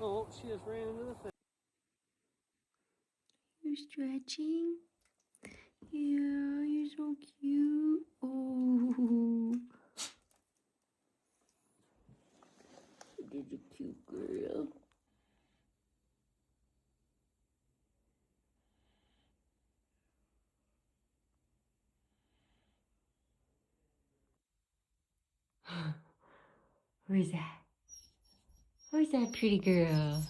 Oh, she just ran into the fence. You're stretching? Yeah, you're so cute. Oh, you're a cute girl. Who's that? Who's that pretty girl?